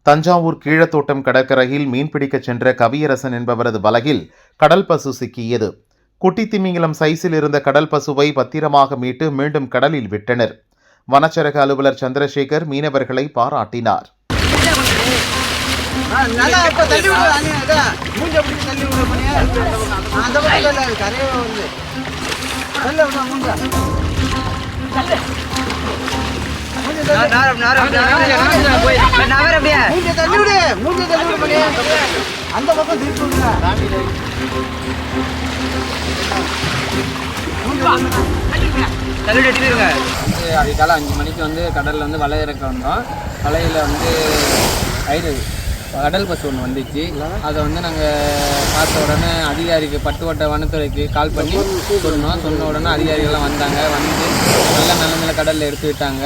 தஞ்சாவூர் கீழத்தோட்டம் கடற்கரையில் மீன்பிடிக்கச் சென்ற கவியரசன் என்பவரது வலையில் கடல் பசு சிக்கியது. குட்டி திமிங்கலம் சைஸில் இருந்த கடல் பசுவை பத்திரமாக மீட்டு மீண்டும் கடலில் விட்டனர். வனச்சரக அலுவலர் சந்திரசேகர் மீனவர்களை பாராட்டினார். அதிகாலை 5 மணிக்கு கடலில் வலை இறக்க வந்தோம். வலையில் கடல் பசு ஒன்று வந்துச்சு. அதை நாங்கள் பார்த்த உடனே அதிகாரிக்கு பட்டுவட்ட வனத்துறைக்கு கால் பண்ணி சொன்னோம். சொன்ன உடனே அதிகாரிகள்லாம் வந்தாங்க. நல்ல நிலைமையில கடலில் எடுத்து விட்டாங்க.